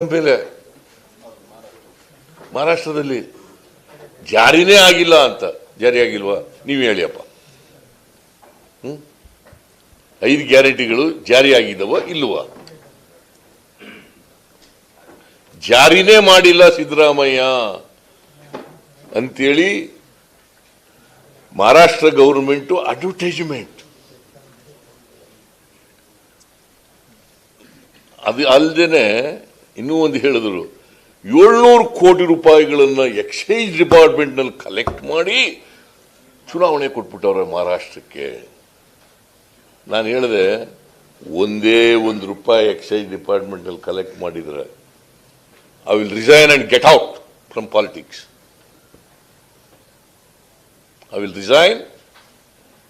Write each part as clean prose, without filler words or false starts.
ಮೇಲೆ ಮಹಾರಾಷ್ಟ್ರದಲ್ಲಿ ಜಾರಿನೇ ಆಗಿಲ್ಲ ಅಂತ. ಜಾರಿ ಆಗಿಲ್ವಾ? ನೀವು ಹೇಳಿಯಪ್ಪ. 5 ಗ್ಯಾರಂಟಿಗಳು ಜಾರಿ ಆಗಿದವ ಇಲ್ವಾ? ಜಾರಿನೇ ಮಾಡಿಲ್ಲ ಸಿದ್ದರಾಮಯ್ಯ ಅಂತೇಳಿ ಮಹಾರಾಷ್ಟ್ರ ಗೌರ್ಮೆಂಟ್ ಅಡ್ವರ್ಟೈಸ್ಮೆಂಟ್. ಅದು ಅಲ್ಲದೇನೆ ಇನ್ನೂ ಒಂದು ಹೇಳಿದ್ರು, 700 ಕೋಟಿ ರೂಪಾಯಿಗಳನ್ನು ಎಕ್ಸೈಸ್ ಡಿಪಾರ್ಟ್ಮೆಂಟ್ನಲ್ಲಿ ಕಲೆಕ್ಟ್ ಮಾಡಿ ಚುನಾವಣೆ ಕೊಟ್ಬಿಟ್ಟವ್ರೆ ಮಹಾರಾಷ್ಟ್ರಕ್ಕೆ. ನಾನು ಹೇಳಿದೆ, ಒಂದೇ ₹1 ಎಕ್ಸೈಸ್ ಡಿಪಾರ್ಟ್ಮೆಂಟ್ನಲ್ಲಿ ಕಲೆಕ್ಟ್ ಮಾಡಿದ್ರೆ I will resign and get out from politics. I will resign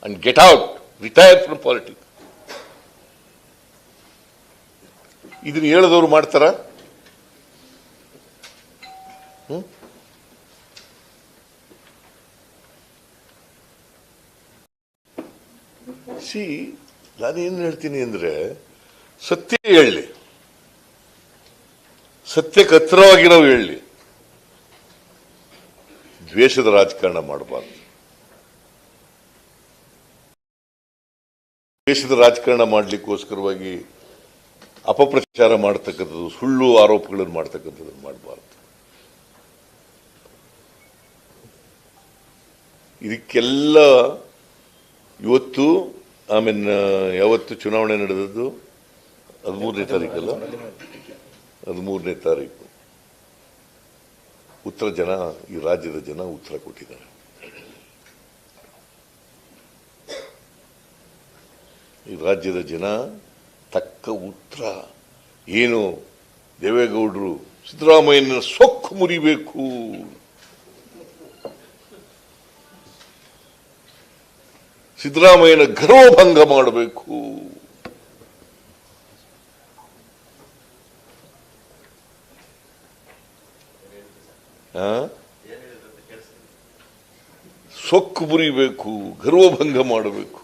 and get out, retire from politics. ಇದನ್ನ ಹೇಳಿದವರು ಮಾಡ್ತಾರ? ನಾನೇನು ಹೇಳ್ತೀನಿ ಅಂದ್ರೆ, ಸತ್ಯ ಹೇಳಲಿ, ಸತ್ಯಕ್ಕೆ ಹತ್ತಿರವಾಗಿರೋ ಹೇಳಲಿ, ದ್ವೇಷದ ರಾಜಕಾರಣ ಮಾಡಬಾರ್ದು. ದ್ವೇಷದ ರಾಜಕಾರಣ ಮಾಡಲಿಕ್ಕೋಸ್ಕರವಾಗಿ ಅಪಪ್ರಚಾರ ಮಾಡ್ತಕ್ಕಂಥದ್ದು, ಸುಳ್ಳು ಆರೋಪಗಳನ್ನು ಮಾಡ್ತಕ್ಕಂಥದ್ದು ಮಾಡಬಾರ್ದು. ಇದಕ್ಕೆಲ್ಲ ಇವತ್ತು ಯಾವತ್ತು ಚುನಾವಣೆ ನಡೆದದ್ದು? 13ನೇ ತಾರೀಕಲ್ಲ? 13ನೇ ತಾರೀಕು ಉತ್ತರ ಜನ, ಈ ರಾಜ್ಯದ ಜನ ಉತ್ತರ ಕೊಟ್ಟಿದ್ದಾರೆ. ಈ ರಾಜ್ಯದ ಜನ ತಕ್ಕ ಉತ್ತರ ಏನು? ದೇವೇಗೌಡರು ಸಿದ್ದರಾಮಯ್ಯನ ಸೊಕ್ಕು ಮುರಿಬೇಕು, ಸಿದ್ದರಾಮಯ್ಯನ ಗರ್ವಭಂಗ ಮಾಡಬೇಕು, ಸೊಕ್ಕು ಮುರಿಬೇಕು, ಗರ್ವಭಂಗ ಮಾಡಬೇಕು,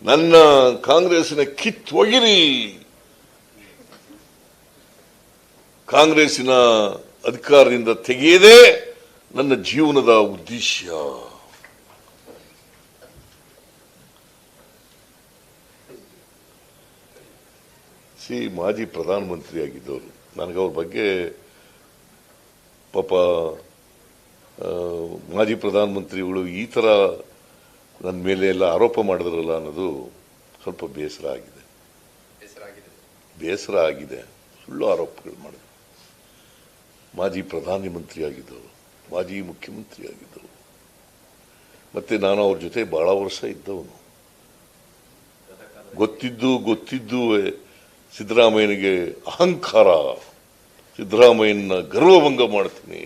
ನನ್ನ ಕಾಂಗ್ರೆಸ್ನ ಕಿತ್ತೊಗಿರಿ, ಕಾಂಗ್ರೆಸ್ಸಿನ ಅಧಿಕಾರದಿಂದ ತೆಗೆಯದೇ ನನ್ನ ಜೀವನದ ಉದ್ದೇಶ. ಮಾಜಿ ಪ್ರಧಾನಮಂತ್ರಿ ಆಗಿದ್ದವರು, ನನಗೆ ಅವ್ರ ಬಗ್ಗೆ ಪಾಪ ಮಾಜಿ ಪ್ರಧಾನಮಂತ್ರಿಗಳು ಈ ಥರ ನನ್ನ ಮೇಲೆ ಎಲ್ಲ ಆರೋಪ ಮಾಡಿದ್ರಲ್ಲ ಅನ್ನೋದು ಸ್ವಲ್ಪ ಬೇಸರ ಆಗಿದೆ. ಸುಳ್ಳು ಆರೋಪಗಳು ಮಾಡಿದ್ರು. ಮಾಜಿ ಪ್ರಧಾನಮಂತ್ರಿ ಆಗಿದ್ದವರು, ಮಾಜಿ ಮುಖ್ಯಮಂತ್ರಿ ಆಗಿದ್ದವರು, ಮತ್ತೆ ನಾನು ಅವ್ರ ಜೊತೆ ಬಹಳ ವರ್ಷ ಇದ್ದವನು. ಗೊತ್ತಿದ್ದು ಸಿದ್ದರಾಮಯ್ಯನಿಗೆ ಅಹಂಕಾರ, ಸಿದ್ದರಾಮಯ್ಯನ ಗರ್ವಭಂಗ ಮಾಡ್ತೀನಿ,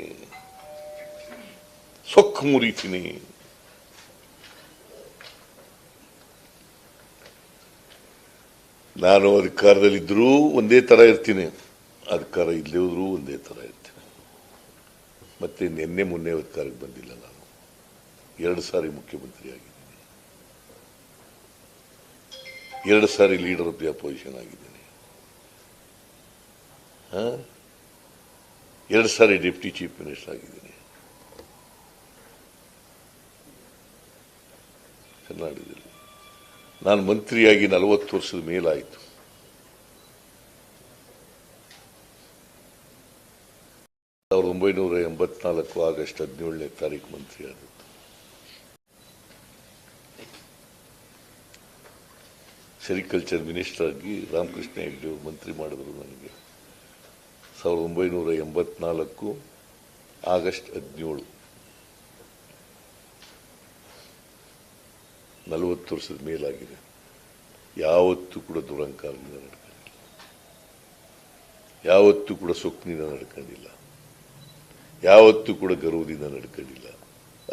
ಸೊಕ್ಕು ಮುರಿತೀನಿ. ನಾನು ಅಧಿಕಾರದಲ್ಲಿದ್ದರೂ ಒಂದೇ ಥರ ಇರ್ತೀನಿ, ಅಧಿಕಾರ ಇಲ್ಲದೇ ಹೋದ್ರೂ ಒಂದೇ ಥರ ಇರ್ತೀನಿ. ಮತ್ತೆ ನಿನ್ನೆ ಮೊನ್ನೆ ಅಧಿಕಾರಕ್ಕೆ ಬಂದಿಲ್ಲ. ನಾನು 2 ಸಾರಿ ಮುಖ್ಯಮಂತ್ರಿ ಆಗಿದ್ದೀನಿ, 2 ಸಾರಿ ಲೀಡರ್ ಆಫ್ ದಿ ಅಪೋಸಿಷನ್ ಆಗಿದ್ದೀನಿ, 2 ಸಾರಿ ಡೆಪ್ಟಿ ಚೀಫ್ ಮಿನಿಸ್ಟರ್ ಆಗಿದ್ದೀನಿ ಕರ್ನಾಟಕದಲ್ಲಿ. ನಾನು ಮಂತ್ರಿಯಾಗಿ 40 ವರ್ಷದ ಮೇಲಾಯಿತು. ಸಾವಿರದ 1984 ಆಗಸ್ಟ್ 17ನೇ ತಾರೀಕು ಮಂತ್ರಿ ಆದದ್ದು. ಸೆರಿಕಲ್ಚರ್ ಮಿನಿಸ್ಟರ್ ಆಗಿ ರಾಮಕೃಷ್ಣ ಹೆಗ್ಡೆ ಮಂತ್ರಿ ಮಾಡಿದ್ರು ನನಗೆ 1984 ಆಗಸ್ಟ್ 17. 40 ವರ್ಷದ ಮೇಲಾಗಿದೆ. ಯಾವತ್ತೂ ಕೂಡ ದುರಂಕಾರದಿಂದ ನಡ್ಕೊಂಡಿಲ್ಲ, ಯಾವತ್ತೂ ಕೂಡ ಸೊಕ್ಕಿನಿಂದ ನಡ್ಕೊಂಡಿಲ್ಲ, ಯಾವತ್ತೂ ಕೂಡ ಗರ್ವದಿಂದ ನಡ್ಕೊಂಡಿಲ್ಲ.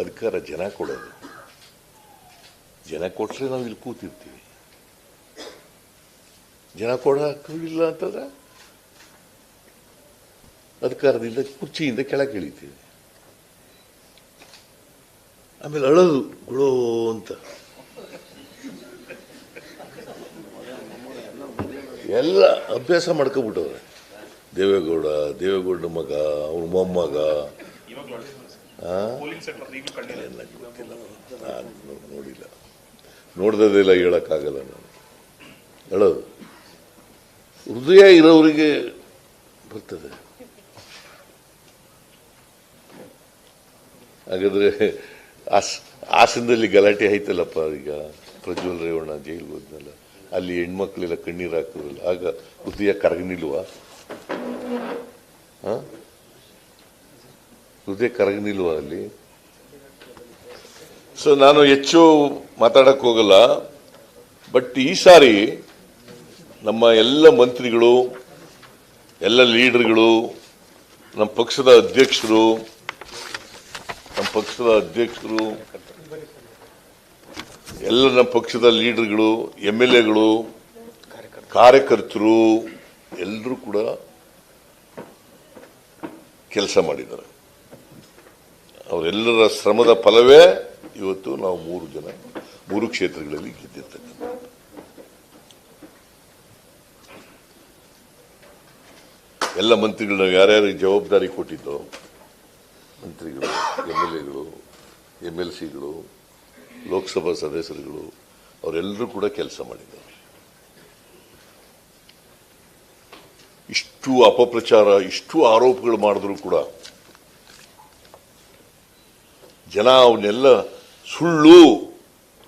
ಅಧಿಕಾರ ಜನ ಕೊಡೋದು, ಜನ ಕೊಟ್ಟರೆ ನಾವು ಇಲ್ಲಿ ಕೂತಿರ್ತೀವಿ. ಜನ ಕೊಡೋಕ್ಕಿಲ್ಲ ಅಂತಂದ್ರೆ ಅಧಿಕಾರದಿಂದ ಕುರ್ಚಿಯಿಂದ ಕೆಳಗೆ ಇಳಿತೀವಿ. ಆಮೇಲೆ ಅಳೋದು ಗುಳೋ ಅಂತ. ಎಲ್ಲ ಅಭ್ಯಾಸ ಮಾಡ್ಕೊಬಿಟ್ಟವ್ರೆ. ದೇವೇಗೌಡ ಮಗ, ಅವ್ರ ಮೊಮ್ಮಗ, ಎಲ್ಲ ಗೊತ್ತಿಲ್ಲ, ನಾನು ನೋಡಿಲ್ಲ, ನೋಡ್ದದೆಲ್ಲ ಹೇಳೋಕ್ಕಾಗಲ್ಲ. ನಾನು ಹೇಳೋದು ಹೃದಯ ಇರೋರಿಗೆ ಬರ್ತದೆ. ಹಾಗಾದ್ರೆ ಹಾಸನದಲ್ಲಿ ಗಲಾಟೆ ಆಯ್ತಲ್ಲಪ್ಪ, ಈಗ ಪ್ರಜ್ವಲ್ ರೇವಣ್ಣ ಜೈಲಿಗೆ ಹೋದ್ನಲ್ಲ, ಅಲ್ಲಿ ಹೆಣ್ಮಕ್ಳೆಲ್ಲ ಕಣ್ಣೀರು ಹಾಕಿದ್ರಲ್ಲ, ಆಗ ಹೃದಯ ಕರಗನಿಲ್ವಾ? ಹೃದಯ ಕರಗನಿಲ್ವಾ ಅಲ್ಲಿ? ಸೊ ನಾನು ಹೆಚ್ಚು ಮಾತಾಡಕ್ ಹೋಗಲ್ಲ. ಬಟ್ ಈ ಸಾರಿ ನಮ್ಮ ಎಲ್ಲ ಮಂತ್ರಿಗಳು, ಎಲ್ಲ ಲೀಡರ್ಗಳು, ನಮ್ಮ ಪಕ್ಷದ ಅಧ್ಯಕ್ಷರು, ಎಲ್ಲ ನಮ್ಮ ಪಕ್ಷದ ಲೀಡರ್ಗಳು, MLAಗಳು, ಕಾರ್ಯಕರ್ತರು ಎಲ್ಲರೂ ಕೂಡ ಕೆಲಸ ಮಾಡಿದ್ದಾರೆ. ಅವರೆಲ್ಲರ ಶ್ರಮದ ಫಲವೇ ಇವತ್ತು ನಾವು 3 ಕ್ಷೇತ್ರಗಳಲ್ಲಿ ಗೆದ್ದಿರ್ತಕ್ಕಂಥ. ಎಲ್ಲ ಮಂತ್ರಿಗಳು ಯಾರ್ಯಾರಿಗೆ ಜವಾಬ್ದಾರಿ ಕೊಟ್ಟಿದ್ದೋ, ಮಂತ್ರಿಗಳು, MLAಗಳು, MLCಗಳು, ಲೋಕಸಭಾ ಸದಸ್ಯರುಗಳು, ಅವರೆಲ್ಲರೂ ಕೂಡ ಕೆಲಸ ಮಾಡಿದ್ದಾರೆ. ಇಷ್ಟು ಅಪಪ್ರಚಾರ, ಇಷ್ಟು ಆರೋಪಗಳು ಮಾಡಿದ್ರು ಕೂಡ ಜನ ಅವನ್ನೆಲ್ಲ ಸುಳ್ಳು,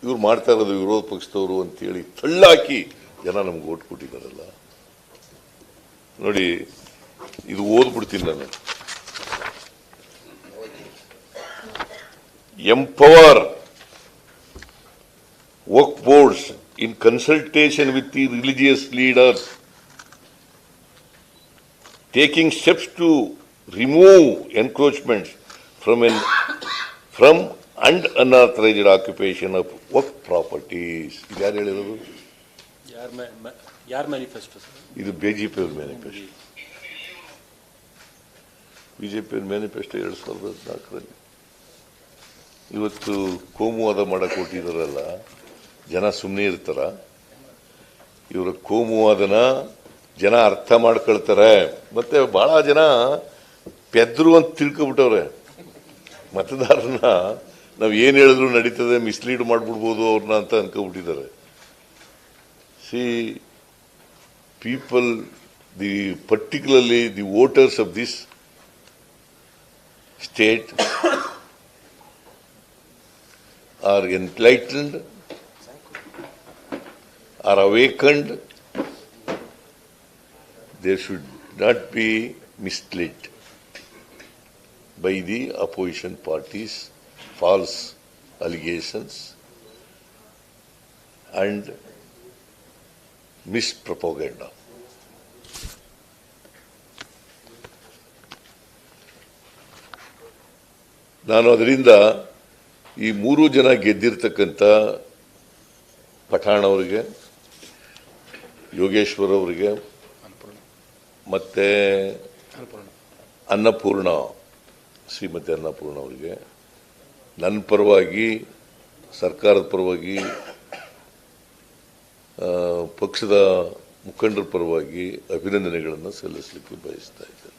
ಇವ್ರು ಮಾಡ್ತಾ ಇರೋದು ವಿರೋಧ ಪಕ್ಷದವರು ಅಂತೇಳಿ ತಳ್ಳಾಕಿ ಜನ ನಮ್ಗೆ ಓಟ್ ಕೊಟ್ಟಿದ್ದಾರಲ್ಲ. ನೋಡಿ, ಇದು ಓದ್ಬಿಡ್ತೀನಿ ನಾನು. Empower work boards in consultation with the religious leaders, taking steps to remove encroachments from and unauthorized occupation of work properties. ಇದು ಯಾರು ಹೇಳಿರೋದು? ಯಾರ ಮ್ಯಾನಿಫೆಸ್ಟೋ? ಇದು ಬಿಜೆಪಿ ಅವ್ರ ಮ್ಯಾನಿಫೆಸ್ಟೋ. ಬಿಜೆಪಿ ಅವ್ರ ಮ್ಯಾನಿಫೆಸ್ಟೋ 2014ರಲ್ಲಿ. ಇವತ್ತು ಕೋಮುವಾದ ಮಾಡಕ್ಕೆ ಕೊಟ್ಟಿದಾರಲ್ಲ, ಜನ ಸುಮ್ಮನೆ ಇರ್ತಾರ? ಇವರ ಕೋಮುವಾದನ ಜನ ಅರ್ಥ ಮಾಡ್ಕೊಳ್ತಾರೆ. ಮತ್ತೆ ಬಹಳ ಜನ ಪೆದ್ರು ಅಂತ ತಿಳ್ಕೊಬಿಟ್ಟವ್ರೆ. ಮತದಾರನ ನಾವು ಏನ್ ಹೇಳಿದ್ರು ನಡೀತದೆ, ಮಿಸ್ಲೀಡ್ ಮಾಡ್ಬಿಡ್ಬೋದು ಅವ್ರನ್ನ ಅಂತ ಅನ್ಕೊಬಿಟ್ಟಿದ್ದಾರೆ. See people, particularly the voters of this state are enlightened, are awakened. They should not be misled by the opposition parties' false allegations and mispropaganda. ನಾನು ಅದರಿಂದ ಈ 3 ಜನ ಗೆದ್ದಿರ್ತಕ್ಕಂಥ ಪಠಾಣ್ ಅವರಿಗೆ, ಯೋಗೇಶ್ವರ್ ಅವರಿಗೆ, ಮತ್ತೆ ಅನ್ನಪೂರ್ಣ, ಶ್ರೀಮತಿ ಅನ್ನಪೂರ್ಣ ಅವರಿಗೆ ನನ್ನ ಪರವಾಗಿ, ಸರ್ಕಾರದ ಪರವಾಗಿ, ಪಕ್ಷದ ಮುಖಂಡರ ಪರವಾಗಿ ಅಭಿನಂದನೆಗಳನ್ನು ಸಲ್ಲಿಸಲಿಕ್ಕೆ ಬಯಸ್ತಾ ಇದ್ದೇನೆ.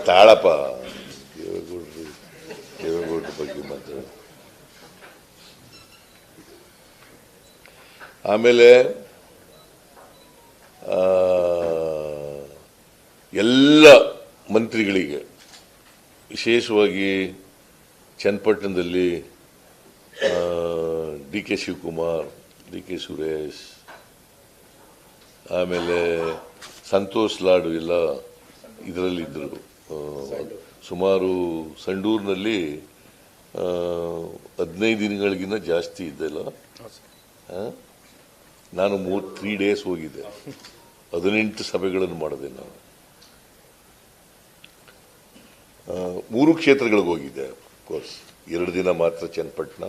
ತಾಳಪ್ಪ, ದೇವೇಗೌಡರ ಬಗ್ಗೆ ಮಾತ್ರ. ಆಮೇಲೆ ಎಲ್ಲ ಮಂತ್ರಿಗಳಿಗೆ, ವಿಶೇಷವಾಗಿ ಚನ್ನಪಟ್ಟಣದಲ್ಲಿ DK ಶಿವಕುಮಾರ್, DK ಸುರೇಶ್, ಆಮೇಲೆ ಸಂತೋಷ್ ಲಾಡು ಎಲ್ಲ ಇದರಲ್ಲಿದ್ದರು. ಸುಮಾರು ಸಂಡೂರಿನಲ್ಲಿ 15 ದಿನಗಳಿಗಿಂತ ಜಾಸ್ತಿ ಇದ್ದಲ್ಲ. ನಾನು 3 ಡೇಸ್ ಹೋಗಿದ್ದೆ, 18 ಸಭೆಗಳನ್ನು ಮಾಡಿದೆ. ನಾನು 3 ಕ್ಷೇತ್ರಗಳಿಗೆ ಹೋಗಿದ್ದೆ. ಕೋರ್ಸ್ 2 ದಿನ ಮಾತ್ರ ಚನ್ನಪಟ್ಟಣ,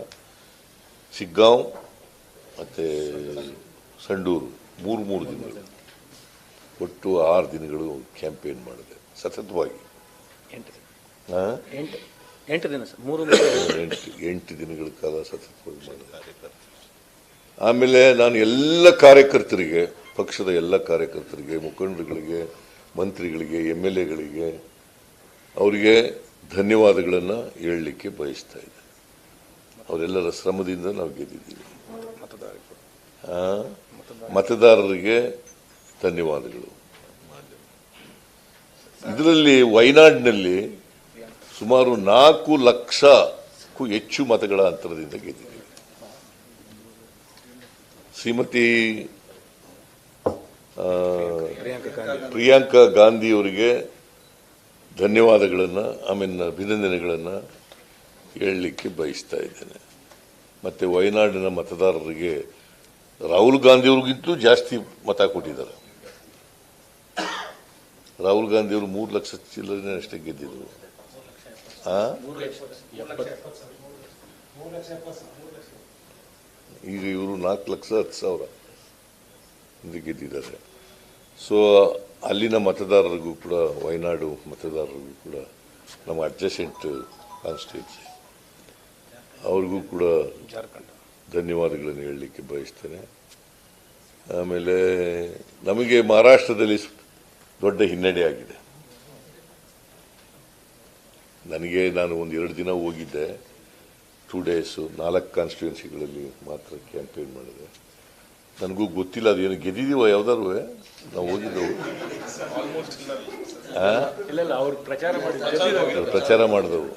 ಶಿಗ್ಗಾಂವ್ ಮತ್ತು ಸಂಡೂರು, 3 ದಿನಗಳು, ಒಟ್ಟು 6 ದಿನಗಳು ಕ್ಯಾಂಪೇನ್ ಮಾಡಿದೆ ಸತತವಾಗಿ. 8 ದಿನ ಸರ್, 8 ದಿನಗಳ ಕಾಲ ಸತತವಾಗಿ ಮಾಡಿದೆ. ಆಮೇಲೆ ನಾನು ಎಲ್ಲ ಕಾರ್ಯಕರ್ತರಿಗೆ ಪಕ್ಷದ ಎಲ್ಲ ಕಾರ್ಯಕರ್ತರಿಗೆ, ಮುಖಂಡರುಗಳಿಗೆ, ಮಂತ್ರಿಗಳಿಗೆ, MLAಗಳಿಗೆ ಅವರಿಗೆ ಧನ್ಯವಾದಗಳನ್ನು ಹೇಳಲಿಕ್ಕೆ ಬಯಸ್ತಾ ಇದ್ದೆ. ಅವರೆಲ್ಲರ ಶ್ರಮದಿಂದ ನಾವು ಗೆದ್ದಿದ್ದೀವಿ. ಮತದಾರರಿಗೆ ಧನ್ಯವಾದಗಳು. ಇದರಲ್ಲಿ ವಯನಾಡಿನಲ್ಲಿ ಸುಮಾರು 4 ಲಕ್ಷಕ್ಕೂ ಹೆಚ್ಚು ಮತಗಳ ಅಂತರದಿಂದ ಗೆದ್ದಿದ್ದೀವಿ. ಶ್ರೀಮತಿ ಪ್ರಿಯಾಂಕಾ ಗಾಂಧಿ ಅವರಿಗೆ ಧನ್ಯವಾದಗಳನ್ನು, ಅಭಿನಂದನೆಗಳನ್ನು ಹೇಳಲಿಕ್ಕೆ ಬಯಸ್ತಾ ಇದ್ದೇನೆ. ಮತ್ತು ವಯನಾಡಿನ ಮತದಾರರಿಗೆ ರಾಹುಲ್ ಗಾಂಧಿ ಅವ್ರಿಗಿಂತಲೂ ಜಾಸ್ತಿ ಮತ ಕೊಟ್ಟಿದ್ದಾರೆ. ರಾಹುಲ್ ಗಾಂಧಿ ಅವರು 3 ಲಕ್ಷ ಚಿಲ್ಲರೆ ಅಷ್ಟೇ ಗೆದ್ದಿದ್ರು. ಈಗ ಇವರು 4,10,000 ಗೆದ್ದಿದ್ದಾರೆ. ಸೊ ಅಲ್ಲಿನ ಮತದಾರರಿಗೂ ಕೂಡ, ವಯನಾಡು ಮತದಾರರಿಗೂ ಕೂಡ, ನಮ್ಮ ಅಡ್ಜಸೆಂಟ್ ಕಾನ್ಸ್ಟಿಟ್ಯೂನ್ಸಿ ಅವ್ರಿಗೂ ಕೂಡ ಧನ್ಯವಾದಗಳನ್ನು ಹೇಳಲಿಕ್ಕೆ ಬಯಸ್ತೇನೆ. ಆಮೇಲೆ ನಮಗೆ ಮಹಾರಾಷ್ಟ್ರದಲ್ಲಿ ದೊಡ್ಡ ಹಿನ್ನಡೆ ಆಗಿದೆ. ನಾನು ಒಂದು 2 ದಿನ ಹೋಗಿದ್ದೆ, 2 ಡೇಸು, 4 ಕಾನ್ಸ್ಟಿಟ್ಯೂನ್ಸಿಗಳಲ್ಲಿ ಮಾತ್ರ ಕ್ಯಾಂಪೇನ್ ಮಾಡಿದೆ. ನನಗೂ ಗೊತ್ತಿಲ್ಲ ಅದೇನು ಗೆದ್ದಿದ್ದೀವ ಯಾವ್ದಾರು ನಾವು ಹೋಗಿದ್ದೆವು. ಪ್ರಚಾರ ಮಾಡಿದವು.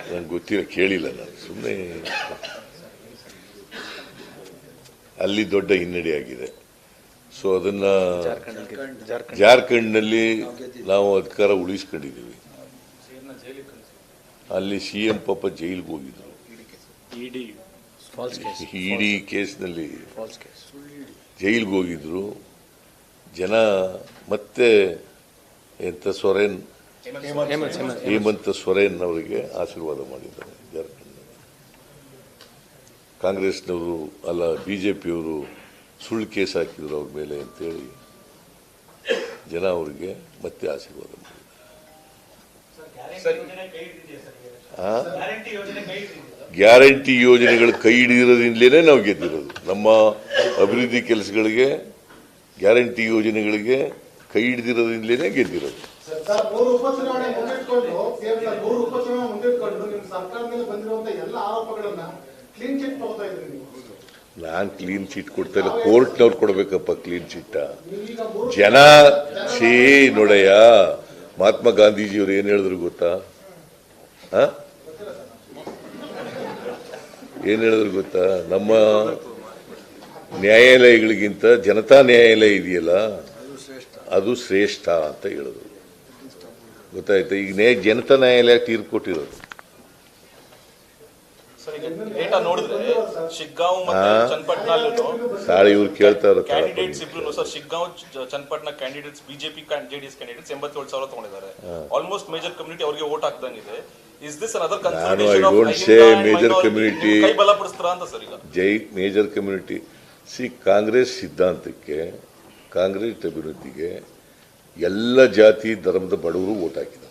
ನಂಗೆ ಗೊತ್ತಿಲ್ಲ, ಕೇಳಿಲ್ಲ ನಾನು, ಸುಮ್ಮನೆ. ಅಲ್ಲಿ ದೊಡ್ಡ ಹಿನ್ನಡೆ ಆಗಿದೆ. ಸೊ ಅದನ್ನ ಜಾರ್ಖಂಡ್ನಲ್ಲಿ ನಾವು ಅಧಿಕಾರ ಉಳಿಸ್ಕೊಂಡಿದ್ದೀವಿ. ಅಲ್ಲಿ CM ಪಾಪ ಜೈಲಿಗೆ ಹೋಗಿದ್ರು. ಇಡಿ ಕೇಸ್ನಲ್ಲಿ ಜೈಲಿಗೆ ಹೋಗಿದ್ರು. ಜನ ಮತ್ತೆ ಸೊರೇನ್, ಹೇಮಂತ್ ಸೊರೇನ್ ಅವರಿಗೆ ಆಶೀರ್ವಾದ ಮಾಡಿದ್ದಾರೆ ಜಾರ್ಖಂಡ್ನಲ್ಲಿ. ಕಾಂಗ್ರೆಸ್ನವರು ಅಲ್ಲ, BJPಯವರು ಸುಳ್ಳು ಕೇಸ್ ಹಾಕಿದ್ರು ಅವ್ರ ಮೇಲೆ ಅಂತೇಳಿ ಜನ ಅವರಿಗೆ ಮತ್ತೆ ಆಶೀರ್ವಾದ ಮಾಡಿದ್ದಾರೆ. ಗ್ಯಾರಂಟಿ ಯೋಜನೆಗಳು ಕೈ ಹಿಡಿದಿರೋದ್ರಿಂದಲೇ ನಾವು ಗೆದ್ದಿರೋದು. ನಮ್ಮ ಅಭಿವೃದ್ಧಿ ಕೆಲಸಗಳಿಗೆ, ಗ್ಯಾರಂಟಿ ಯೋಜನೆಗಳಿಗೆ ಕೈ ಹಿಡಿದಿರೋದ್ರಿಂದಲೇ ಗೆದ್ದಿರೋದು. ನಾನು ಕ್ಲೀನ್ ಚಿಟ್ ಕೊಡ್ತಾ ಇಲ್ಲ, ಕೋರ್ಟ್ನವ್ರು ಕೊಡ್ಬೇಕಪ್ಪ ಕ್ಲೀನ್ ಚಿಟ್ಟ. ಜನ ನೋಡಯ್ಯ, ಮಹಾತ್ಮ ಗಾಂಧೀಜಿಯವರು ಏನ್ ಹೇಳಿದ್ರು ಗೊತ್ತಾ? ಏನ್ ಹೇಳಿದ್ರು ಗೊತ್ತಾ? ನಮ್ಮ ನ್ಯಾಯಾಲಯಗಳಿಗಿಂತ ಜನತಾ ನ್ಯಾಯಾಲಯ ಇದೆಯಲ್ಲ, ಅದು ಶ್ರೇಷ್ಠ ಅಂತ ಹೇಳಿದ್ರು. ಗೊತ್ತಾಯ್ತಾ? ಈಗ ಜನತಾ ನ್ಯಾಯಾಲಯ ತೀರ್ಪು ಕೊಟ್ಟಿರೋದು. ಸಾರಿ ಇವ್ರು ಕೇಳ್ತಾ ಇರೋ Shiggaon Channapatna candidates, BJP JDS candidates 87,000 ತಗೊಂಡಿದ್ದಾರೆ. ಆಲ್ಮೋಸ್ಟ್ ಮೇಜರ್ ಕಮ್ಯುನಿಟಿ ಅವರಿಗೆ ವೋಟ್ ಹಾಕ್ದಂಗಿದೆ. Is this another consolidation of major community? ಕೈ ಬಲಪಡಿಸ್ತಾರ ಅಂತ ಸರ್ ಈಗ ಮೇಜರ್ ಕಮ್ಯುನಿಟಿ. ಕಾಂಗ್ರೆಸ್ ಸಿದ್ಧಾಂತಕ್ಕೆ, ಕಾಂಗ್ರೆಸ್ ಅಭಿವೃದ್ಧಿಗೆ ಎಲ್ಲ ಜಾತಿ ಧರ್ಮದ ಬಡವರು ವೋಟ್ ಹಾಕಿದ್ದಾರೆ.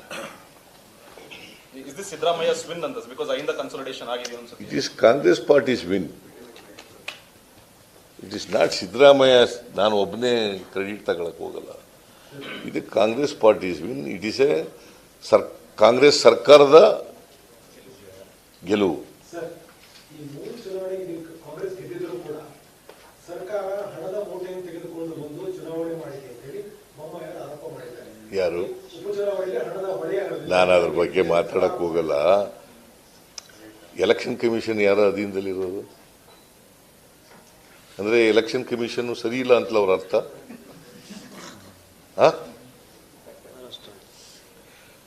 Is this Siddaramaiya's win on this? Because in the consolidation ಆಗಿದೆ ಅನ್ಸುತ್ತೆ. It is Congress party's win. It is not Siddaramaiya. ನಾನು ಒಬ್ಬನೇ ಕ್ರೆಡಿಟ್ ತಗೊಳಕ್ ಹೋಗಲ್ಲ. ಇದು Congress parties win. It is A Congress ಸರ್ಕಾರದ ಗೆಲುವು. ಯಾರು? ನಾನು ಅದ್ರ ಬಗ್ಗೆ ಮಾತಾಡಕ್ ಹೋಗಲ್ಲ. ಎಲೆಕ್ಷನ್ ಕಮಿಷನ್ ಯಾರ ಅಧೀನದಲ್ಲಿರೋದು? ಅಂದ್ರೆ ಎಲೆಕ್ಷನ್ ಕಮಿಷನ್ ಸರಿ ಇಲ್ಲ ಅಂತಲ್ಲ ಅವ್ರ ಅರ್ಥ?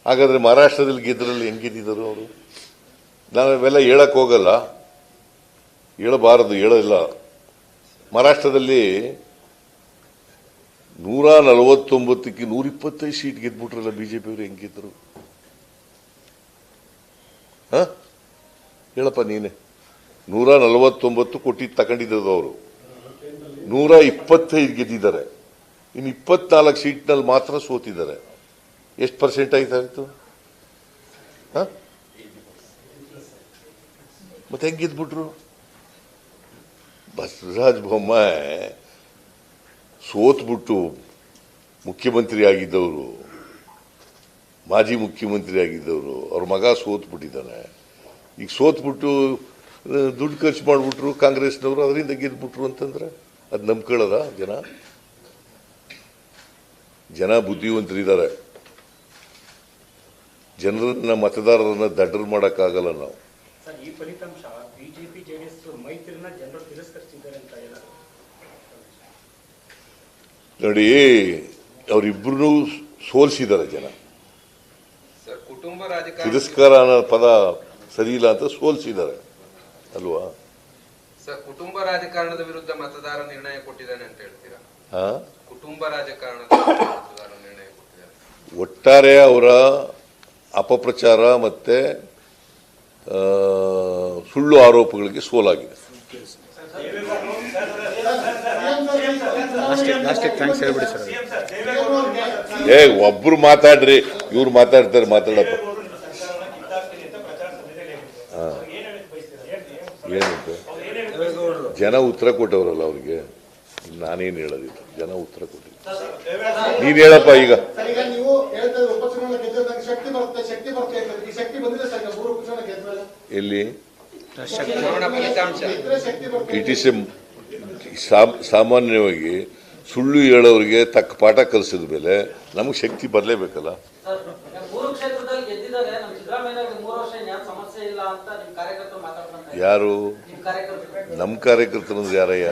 ಹಾಗಾದ್ರೆ ಮಹಾರಾಷ್ಟ್ರದಲ್ಲಿ ಗೆದ್ರಲ್ಲಿ ಹೆಂಗ್ ಗೆದ್ದಿದ್ರು ಅವರು? ನಾವೆಲ್ಲ ಹೇಳಕ್ ಹೋಗಲ್ಲ, ಹೇಳಬಾರದು, ಹೇಳಲ್ಲ. ಮಹಾರಾಷ್ಟ್ರದಲ್ಲಿ 149ಕ್ಕೆ 125 ಸೀಟ್ ಗೆದ್ಬಿಟ್ರಲ್ಲ ಬಿಜೆಪಿ ಅವರು. ಹೆಂಗ್ ಗೆದ್ರು ಹೇಳಪ್ಪ ನೀನೆ? 149 ಕೊಟ್ಟಿದ್ದು ತಗೊಂಡಿದ್ದು ಅವರು, 125 ಗೆದ್ದಿದ್ದಾರೆ. ಇನ್ನು 24 ಸೀಟ್ನಲ್ಲಿ ಮಾತ್ರ ಸೋತಿದ್ದಾರೆ. ಎಷ್ಟು % ಆಯ್ತಾಯ್ತು? ಮತ್ತೆ ಹೆಂಗ್ ಗೆದ್ಬಿಟ್ರು? ಬಸವರಾಜ ಬೊಮ್ಮಾಯಿ ಸೋತ್ಬಿಟ್ಟು ಮುಖ್ಯಮಂತ್ರಿ ಆಗಿದ್ದವರು, ಮಾಜಿ ಮುಖ್ಯಮಂತ್ರಿ ಆಗಿದ್ದವರು, ಅವ್ರ ಮಗ ಸೋತ್ಬಿಟ್ಟಿದ್ದಾನೆ. ಈಗ ಸೋತ್ಬಿಟ್ಟು ದುಡ್ಡು ಖರ್ಚು ಮಾಡಿಬಿಟ್ರು ಕಾಂಗ್ರೆಸ್ನವರು, ಅದರಿಂದ ಗೆದ್ಬಿಟ್ರು ಅಂತಂದ್ರೆ ಅದು ನಂಬ್ಕೊಳ್ಳೋದ ಜನ? ಜನ ಬುದ್ಧಿವಂತರಿದ್ದಾರೆ. ಜನರನ್ನ ಮತದಾರರನ್ನ ದಡ್ಡರು ಮಾಡೋಕ್ಕಾಗಲ್ಲ ನಾವು. ಸರ್, ಈ ಫಲಿತಾಂಶ ಬಿಜೆಪಿ ಜೆಡಿಎಸ್ ಮೈತ್ರಿನ ಜನರು ತಿರಸ್ಕರಿಸಿದ್ದಾರೆ ಅಂತ ಹೇಳೋದು. ನೋಡಿ, ಅವರಿಬ್ಬರು ಸೋಲಿಸಿದ್ದಾರೆ ಜನ. ಕುಟುಂಬ ರಾಜಕಾರಣ ತಿರಸ್ಕಾರ ಅನ್ನೋ ಪದ ಸರಿ ಇಲ್ಲ ಅಂತ ಸೋಲಿಸಿದ್ದಾರೆ ಅಲ್ವಾ? ಸರ್, ಕುಟುಂಬ ರಾಜಕಾರಣದ ವಿರುದ್ಧ ಮತದಾರ ನಿರ್ಣಯ ಕೊಟ್ಟಿದ್ದಾನೆ ಅಂತ ಹೇಳ್ತೀರಾ? ಕುಟುಂಬ ರಾಜಕಾರಣದ ಮತದಾರ ನಿರ್ಣಯ ಕೊಟ್ಟಿದ್ದಾರೆ. ಒಟ್ಟಾರೆ ಅವರ ಅಪಪ್ರಚಾರ ಮತ್ತೆ ಸುಳ್ಳು ಆರೋಪಗಳಿಗೆ ಸೋಲಾಗಿದೆ. ಒಬ್ರು ಮಾತಾಡ್ರಿ, ಇವ್ರು ಮಾತಾಡ್ತಾರೆ, ಮಾತಾಡಪ್ಪ. ಏನಂತ ಜನ ಉತ್ತರ ಕೊಟ್ಟವರಲ್ಲ ಅವ್ರಿಗೆ, ನಾನೇನು ಹೇಳೋದಿಲ್ಲ. ಜನ ಉತ್ತರ ಕೊಟ್ಟಿಲ್ಲ. ನೀನ್ ಹೇಳಪ್ಪ ಈಗ. ನೀವು ಹೇಳ್ತಾರೆ ಉಪಚುನಾವಣೆ ಗೆದ್ದಾಗ ಶಕ್ತಿ ಬರುತ್ತೆ, ಶಕ್ತಿ ಬರುತ್ತೆ. ಈ ಶಕ್ತಿ ಬಂದಿದೆ ಸರ್, 3 ಉಪಚುನಾವಣೆ ಗೆದ್ದಾಗ ಎಲ್ಲಿ ಫಲಿತಾಂಶ ಶಕ್ತಿ ಬರುತ್ತೆ. ಇಟ್ ಇಸ್ ಸಾಮಾನ್ಯವಾಗಿ ಸುಳ್ಳು ಹೇಳೋರಿಗೆ ತಕ್ಕ ಪಾಠ ಕಲಿಸಿದ ಮೇಲೆ ನಮಗೆ ಶಕ್ತಿ ಬರಲೇಬೇಕಲ್ಲ. ಯಾರು ನಮ್ಮ ಕಾರ್ಯಕರ್ತರು ಅಂದ್ರೆ ಯಾರಯ್ಯ?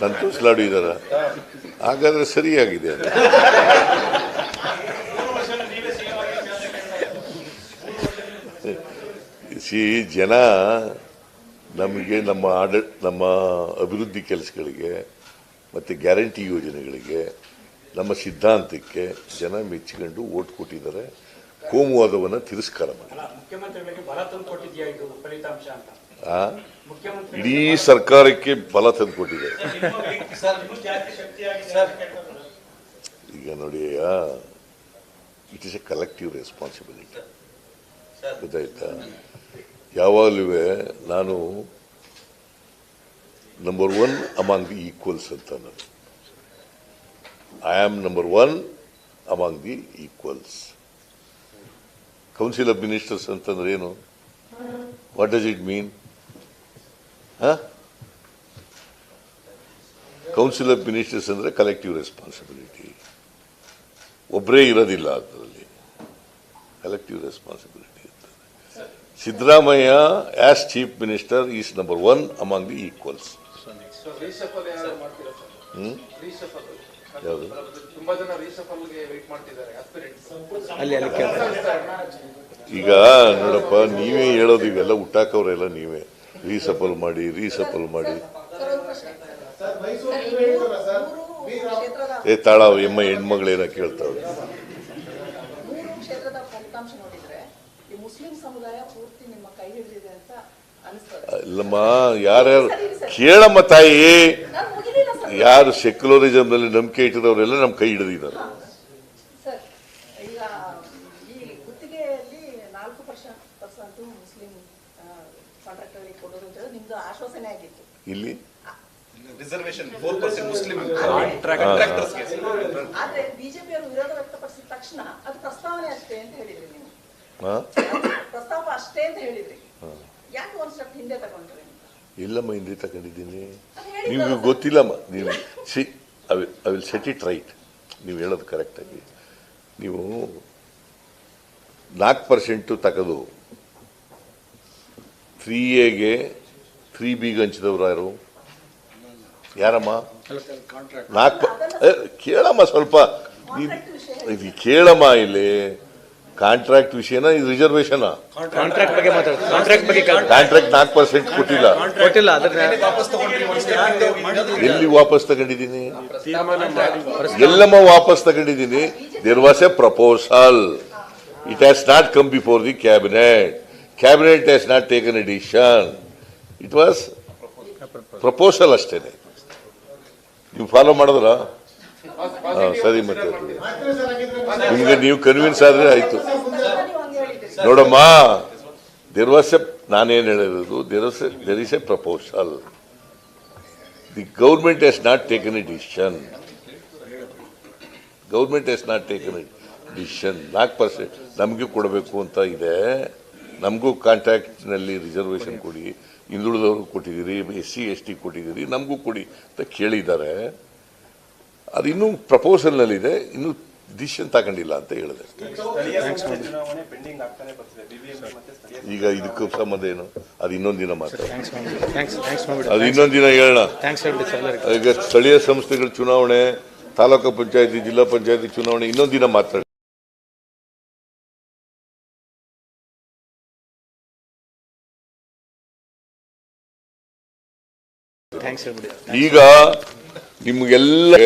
ಸಂತೋಷ್ ಲಾಡು ಇದ್ದಾರ? ಹಾಗಾದ್ರೆ ಸರಿಯಾಗಿದೆ ಅದು. ಜನ ನಮಗೆ ನಮ್ಮ ಅಭಿವೃದ್ಧಿ ಕೆಲಸಗಳಿಗೆ ಮತ್ತು ಗ್ಯಾರಂಟಿ ಯೋಜನೆಗಳಿಗೆ, ನಮ್ಮ ಸಿದ್ಧಾಂತಕ್ಕೆ ಜನ ಮೆಚ್ಚಿಕೊಂಡು ಓಟ್ ಕೊಟ್ಟಿದ್ದಾರೆ. ಕೋಮುವಾದವನ್ನು ತಿರಸ್ಕಾರ ಮಾಡಿ ಮುಖ್ಯಮಂತ್ರಿಗಳಿಗೆ ಬಲ ತಂದು ಕೊಟ್ಟಿದ್ಯಾ ಇದು ಫಲಿತಾಂಶ ಅಂತ? ಇಡೀ ಸರ್ಕಾರಕ್ಕೆ ಬಲ ತಂದು ಕೊಟ್ಟಿದ್ದಾರೆ. ಈಗ ನೋಡಿ, it is A collective responsibility. ಗೊತ್ತಾಯ್ತಾ? ಯಾವಾಗಲೂ ನಾನು ನಂಬರ್ 1 ಅಮಾಂಗ್ ದಿ ಈಕ್ವಲ್ಸ್ ಅಂತ. ನಾನು I am number 1 among the equals. Council of ministers ಅಂತಂದ್ರೆ ಏನು? What does it mean? Council of ministers ಅಂದ್ರೆ ಕಲೆಕ್ಟಿವ್ ರೆಸ್ಪಾನ್ಸಿಬಿಲಿಟಿ. ಒಬ್ಬರೇ ಇರೋದಿಲ್ಲ ಅದರಲ್ಲಿ, collective responsibility. Siddaramaiah as chief minister is number 1 among the equals. ಯಾವುದು? ಈಗ ನೋಡಪ್ಪ, ನೀವೇ ಹೇಳೋದು, ಇವೆಲ್ಲ ಹುಟ್ಟಾಕವ್ರೆಲ್ಲ ನೀವೇ. ರೀಸಫಲ್ ಮಾಡಿ, ರೀಸಫಲ್ ಮಾಡಿ. ತಾಳ ಎಮ್ಮ ಹೆಣ್ಮಗಳೇನ ಕೇಳ್ತಾವೆ. ಇಲ್ಲಮ್ಮ, ಯಾರ್ಯಾರು ಕೇಳಮ್ಮ ತಾಯಿ, ಯಾರು ಸೆಕ್ಯುಲರಿಸಮ್ ನಲ್ಲಿ ನಂಬಿಕೆ ಇಟ್ಟಿದವರೆಲ್ಲ ನಮ್ಮ ಕೈ ಹಿಡಿದಿದ್ದಾರೆ. ಇಲ್ಲಿ ರಿಸರ್ವೇಶನ್ 4% ಮುಸ್ಲಿಂ ಆದ್ರೆ ಬಿಜೆಪಿಯವರು ವಿರೋಧ ವ್ಯಕ್ತಪಡಿಸಿದ ತಕ್ಷಣ ಅದು ಪ್ರಸ್ತಾವನೆ ಅಷ್ಟೇ ಅಂತ ಹೇಳಿದ್ರಿ ನೀವು. ಪ್ರಸ್ತಾಪ ಅಷ್ಟೇ ಅಂತ ಹೇಳಿದ್ರಿ. ಯಾಕೆ ಒಂದ್ ಸ್ಟೆಪ್ ಹಿಂದೆ ತಗೊಂಡ್ರಿ? ಇಲ್ಲಮ್ಮ, ಹಿಂದೆ ತಗೊಂಡಿದ್ದೀನಿ. ನಿಮ್ಗೆ ಗೊತ್ತಿಲ್ಲಮ್ಮ. ನೀವು I will set it right. ನೀವು ಹೇಳೋದು ಕರೆಕ್ಟಾಗಿ. ನೀವು 4% ತಗದು 3Aಗೆ 3Bಗೆ ಹಂಚಿದವ್ರು ಯಾರು? ಯಾರಮ್ಮ? 4 ಕೇಳಮ್ಮ ಸ್ವಲ್ಪ, ಕೇಳಮ್ಮ. ಇಲ್ಲಿ ಕಾಂಟ್ರಾಕ್ಟ್ ವಿಷಯನ, ಇದು ರಿಸರ್ವೇಶನ್. ಕಾಂಟ್ರಾಕ್ಟ್ ಬಗ್ಗೆ ಮಾತಾಡ್ತಾರೆ. ಕಾಂಟ್ರಾಕ್ಟ್ ಬಗ್ಗೆ ಕಾಂಟ್ರಾಕ್ಟ್ 4% ಕೊಟ್ಟಿಲ್ಲ. ಎಲ್ಲಿ ವಾಪಸ್ ತಗೊಂಡಿದ್ದೀನಿ? ಎಲ್ಲಮ್ಮ ವಾಪಸ್ ತಗೊಂಡಿದ್ದೀನಿ. There was a proposal. It has not come before the cabinet. Cabinet has not taken a decision. It was proposal ಅಷ್ಟೇನೆ. ನೀವು ಫಾಲೋ ಮಾಡಿದ್ರ? ಸರಿ, ಮತ್ತೆ ನಿಮ್ಗೆ ನೀವು ಕನ್ವಿನ್ಸ್ ಆದ್ರೆ ಆಯ್ತು. ನೋಡಮ್ಮ, ನಾನೇನು ಹೇಳಿರೋದು there is a proposal. The government has not taken a decision. 4% ನಮಗೂ ಕೊಡಬೇಕು ಅಂತ ಇದೆ. ನಮಗೂ ಕಾಂಟ್ರಾಕ್ಟ್ನಲ್ಲಿ ರಿಸರ್ವೇಷನ್ ಕೊಡಿ, ಹಿಂದುಳಿದವ್ರಿಗೆ ಕೊಟ್ಟಿದ್ದೀರಿ, SC ST ಕೊಟ್ಟಿದ್ದೀರಿ, ನಮಗೂ ಕೊಡಿ ಅಂತ ಕೇಳಿದ್ದಾರೆ. ಅದು ಇನ್ನೂ ಪ್ರಪೋಸಲ್ನಲ್ಲಿದೆ, ಇನ್ನೂ ಡಿಸಿಷನ್ ತಗೊಂಡಿಲ್ಲ ಅಂತ ಹೇಳಿದೆ. ಈಗ ಇದಕ್ಕೂ ಸಂಬಂಧ ಏನು? ಅದು ಇನ್ನೊಂದು ದಿನ ಮಾತಾಡ, ಅದು ಇನ್ನೊಂದು ದಿನ ಹೇಳೋಣ. ಈಗ ಸ್ಥಳೀಯ ಸಂಸ್ಥೆಗಳ ಚುನಾವಣೆ, ತಾಲೂಕು ಪಂಚಾಯತಿ, ಜಿಲ್ಲಾ ಪಂಚಾಯತಿ ಚುನಾವಣೆ ಇನ್ನೊಂದು ದಿನ ಮಾತಾಡಿ. ಈಗ ನಿಮ್ಗೆಲ್ಲ